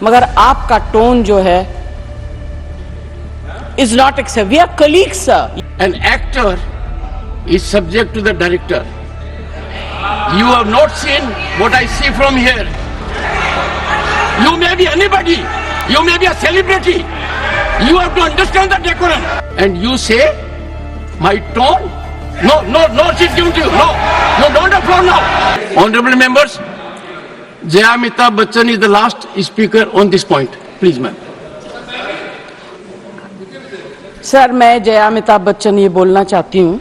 मगर आपका टोन जो है is not acceptable. We are colleagues, sir. An actor is subject to the director. You have not seen what I see from here. You may be anybody. You may be a celebrity. You have to understand the decorum. And you say, my tone? No, she's given to you. No, you don't have floor now. Honorable members, Jaya Amitabh Bachchan is the last speaker on this point. Please, ma'am. Sir, मैं जया अमिताभ बच्चन ये बोलना चाहती हूँ,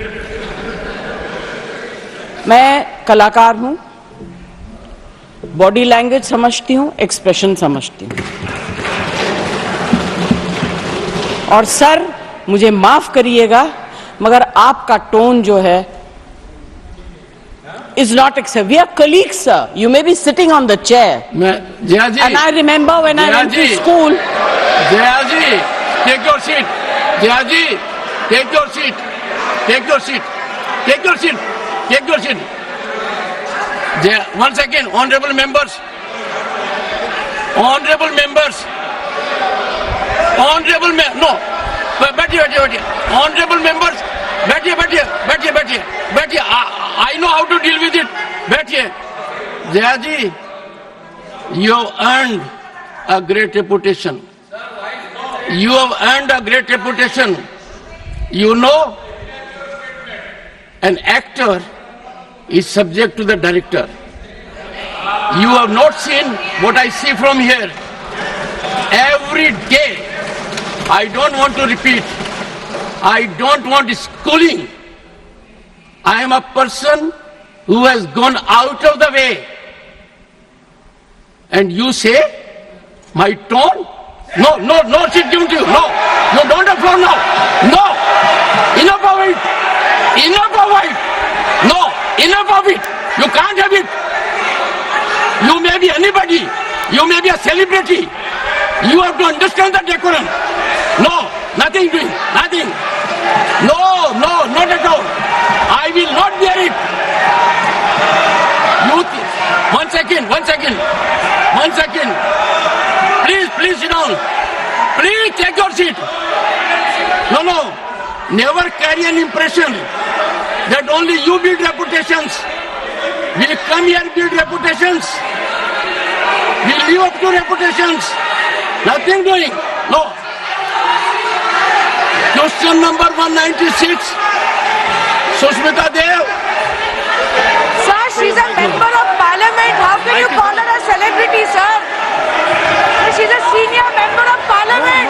मैं कलाकार हूँ, body language समझती हूँ, एक्सप्रेशन समझती हूँ। और सर, मुझे माफ करिएगा, मगर आपका टोन जो है is not acceptable. We are colleagues, sir. You may be sitting on the chair. Jaya ji. And I remember when I went to school. Jaya ji, take your seat. Jaya ji, take your seat. Take your seat. Take your seat. Take your seat. Jaya, once again, honorable members. Honorable members. Honorable no. बैठिए. Honorable members. बैठिए. I know how to deal with it. बैठिए. Jaya ji, you have earned a great reputation. You have earned a great reputation. You know, an actor is subject to the director. You have not seen what I see from here. Every day, I don't want to repeat. I don't want schooling. I am a person who has gone out of the way. And you say, my tone? No, she's given to you. No, you don't have floor now. No, enough of it. No, enough of it. You can't have it. You may be anybody. You may be a celebrity. You have to understand the decorum. No, nothing doing, nothing. No, not at all. I will not bear it. One second. Please sit down. Please take your seat. No. Never carry an impression that only you build reputations. We come here build reputations. We live up to reputations. Nothing doing. No. Question number 196. Sushmita Dev. Sir, she's a member of parliament. How can you call her a celebrity, sir? She's a senior member of parliament.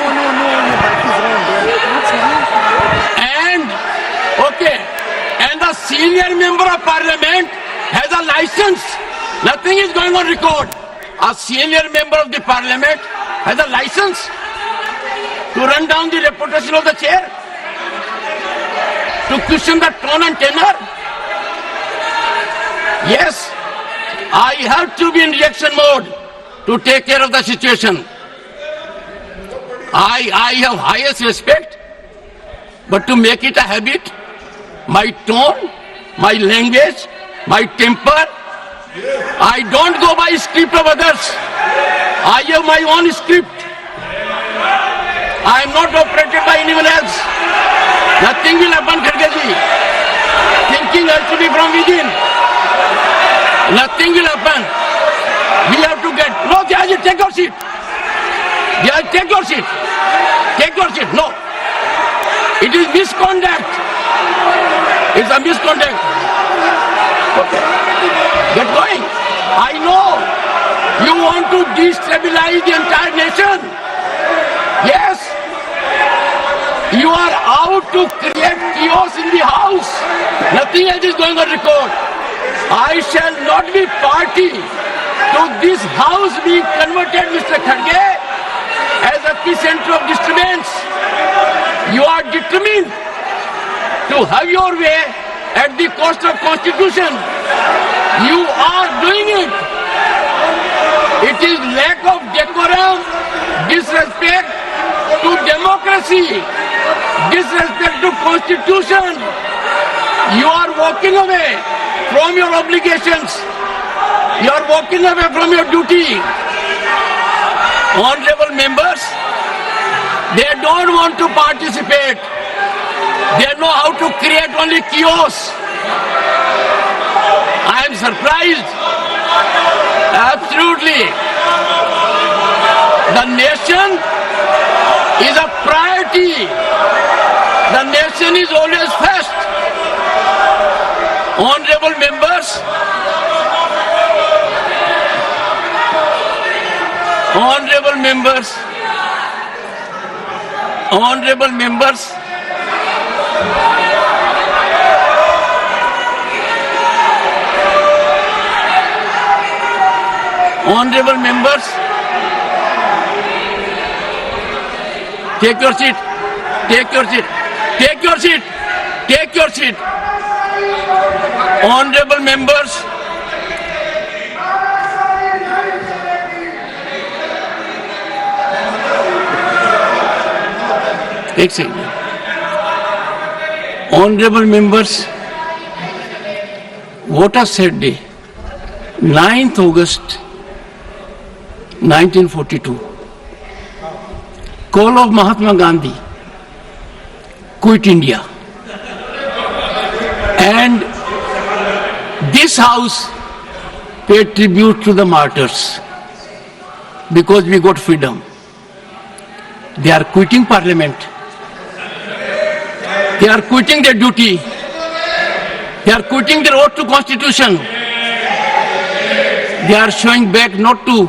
And the senior member of parliament has a license. Nothing is going on record. A senior member of the parliament has a license to run down the reputation of the chair, to question the tone and tenor. Yes, I have to be in reaction mode to take care of the situation. I have highest respect, but to make it a habit, my tone, my language, my temper, I don't go by script of others. I have my own script. I am not operated by anyone else. Nothing will happen, Kharge ji. Thinking has to be from within. Nothing will happen. We have to get... No, Jaya ji, take your seat. Jaya, take your seat. Take your seat. No. It is misconduct. It's a misconduct. Okay. Get going. I know you want to destabilize the entire nation. Yes. You are out to create chaos in the house. Nothing else is going on record. I shall not be party to this house being converted, Mr. Kharge, as a epicenter of disturbance. You are determined to have your way at the cost of Constitution. You are doing it. It is lack of decorum, disrespect to democracy, disrespect to Constitution. You are walking away from your obligations. You are walking away from your duty. Honorable members, they don't want to participate. They know how to create only chaos. I am surprised. Absolutely. The nation is a priority. The nation is always first. Honorable members, honorable members, honorable members, honorable members, take your seat, take your seat, take your seat, take your seat. Honorable members, एक second. Honorable members, what a sad day. 9th August 1942. Call of Mahatma Gandhi. Quit India. And this house paid tribute to the martyrs because we got freedom. They are quitting parliament. They are quitting their duty. They are quitting their oath to constitution. They are showing back not to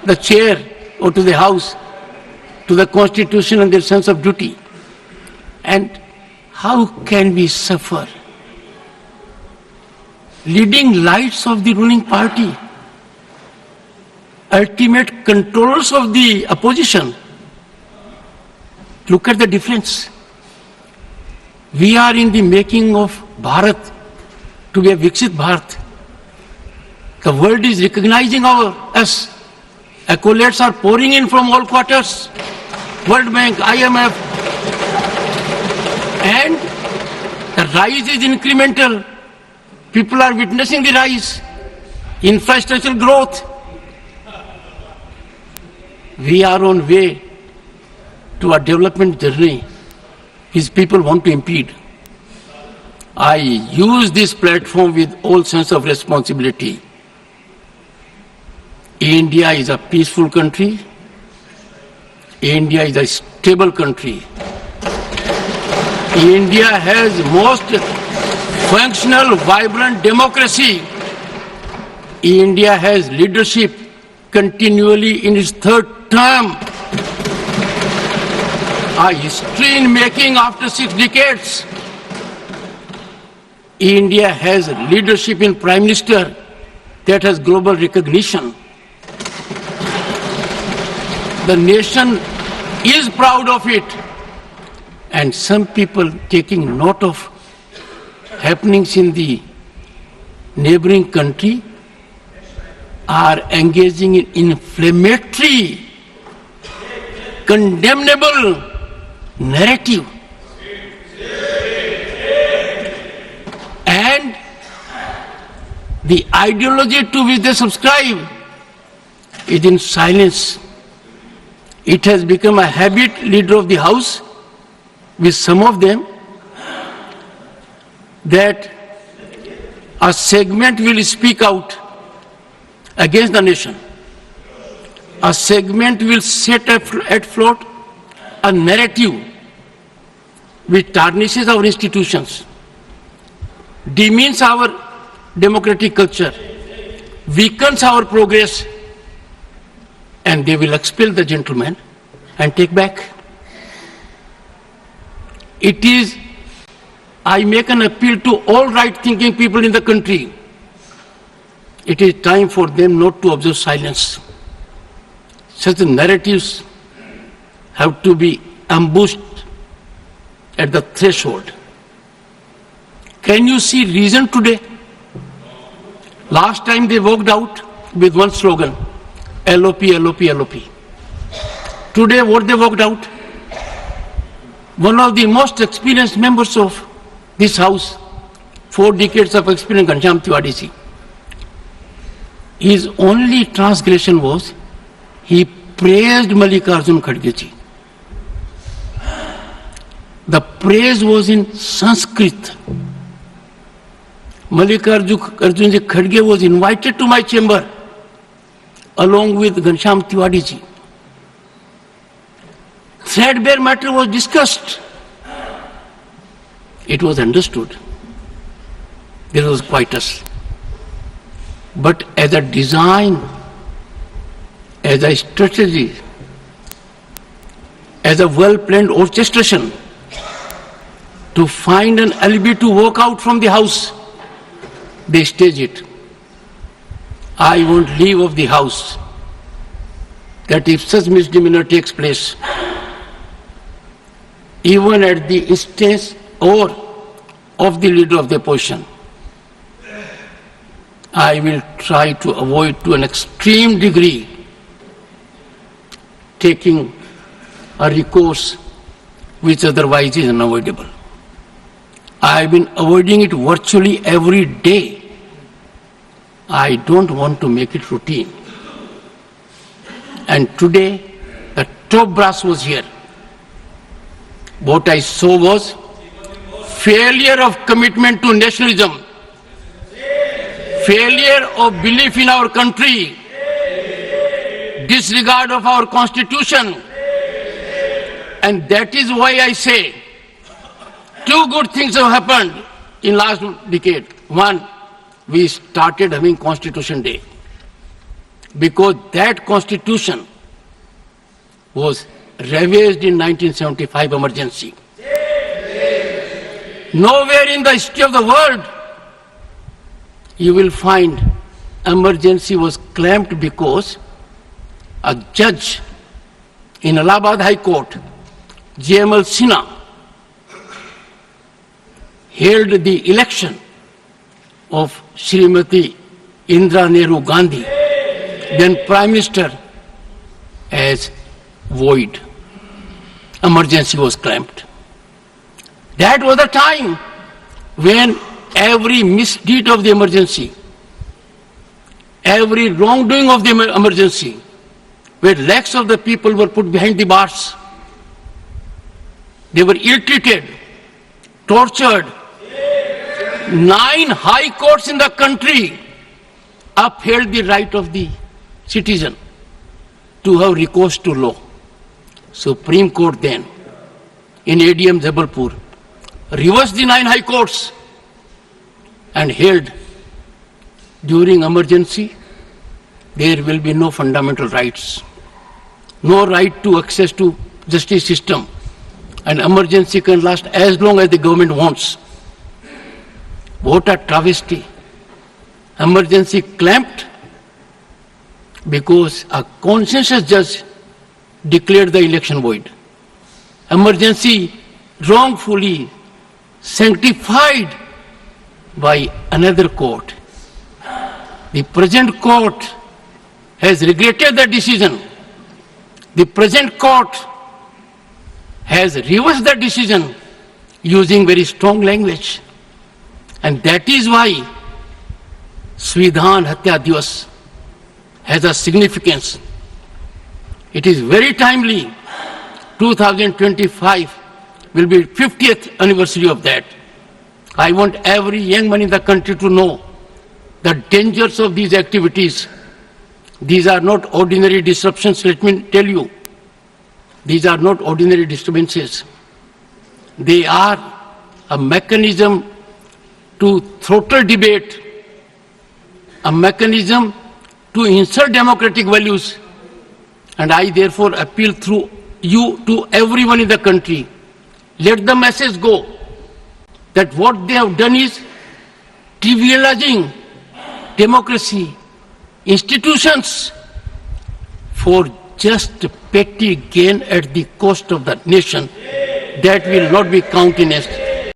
the chair or to the house, to the constitution and their sense of duty. And how can we suffer? Leading lights of the ruling party, ultimate controllers of the opposition. Look at the difference. We are in the making of Bharat to be a Viksit Bharat. The world is recognizing us. Accolades are pouring in from all quarters. World Bank, IMF. And the rise is incremental. People are witnessing the rise. Infrastructural growth. We are on way to a development journey which people want to impede. I use this platform with all sense of responsibility. India is a peaceful country. India is a stable country. India has most functional, vibrant democracy. India has leadership continually in its third term. A history in making after 6 decades. India has leadership in Prime Minister that has global recognition. The nation is proud of it. And some people taking note of happenings in the neighboring country are engaging in inflammatory, condemnable narrative. And the ideology to which they subscribe is in silence. It has become a habit, leader of the house, with some of them, that a segment will speak out against the nation. A segment will set at float a narrative which tarnishes our institutions, demeans our democratic culture, weakens our progress, and they will expel the gentleman and take back. It is, I make an appeal to all right-thinking people in the country. It is time for them not to observe silence. Such narratives have to be ambushed at the threshold. Can you see reason today? Last time they walked out with one slogan, LOP, LOP, LOP. Today what they walked out? One of the most experienced members of this house, 4 decades of experience, Ghanshyam Tiwari ji. His only transgression was he praised Mallikarjun Kharge ji. The praise was in Sanskrit. Mallikarjun ji Kharge was invited to my chamber along with Ghanshyam Tiwari ji. Threadbare matter was discussed. It was understood. There was quietus. But as a design, as a strategy, as a well-planned orchestration, to find an alibi to walk out from the house, they stage it. I won't leave of the house. That if such misdemeanor takes place, even at the instance or of the leader of the opposition, I will try to avoid to an extreme degree taking a recourse which otherwise is unavoidable. I have been avoiding it virtually every day. I don't want to make it routine. And today, the top brass was here. What I saw was failure of commitment to nationalism, failure of belief in our country, disregard of our constitution. And that is why I say two good things have happened in last decade. One, we started having Constitution Day because that constitution was ravaged in 1975 emergency. Nowhere in the history of the world you will find emergency was claimed because a judge in Allahabad High Court, J.M.L. Sinha, held the election of Srimati Indira Nehru Gandhi, then Prime Minister, as void. Emergency was claimed. That was the time when every misdeed of the emergency, every wrongdoing of the emergency, where lakhs of the people were put behind the bars. They were ill-treated, tortured. 9 high courts in the country upheld the right of the citizen to have recourse to law. Supreme Court then, in ADM Jabalpur, reversed the 9 high courts and held during emergency there will be no fundamental rights, no right to access to justice system, and emergency can last as long as the government wants. What a travesty. Emergency clamped because a conscientious judge declared the election void. Emergency wrongfully sanctified by another court. The present court has regretted the decision. The present court has reversed the decision using very strong language. And that is why Svidhan Hatya Divas has a significance. It is very timely. 2025 will be 50th anniversary of that. I want every young man in the country to know the dangers of these activities. These are not ordinary disruptions, let me tell you. These are not ordinary disturbances. They are a mechanism to throttle debate, a mechanism to insult democratic values. And I therefore appeal through you to everyone in the country. Let the message go that what they have done is trivializing democracy, institutions for just petty gain at the cost of the nation. That will not be countenanced.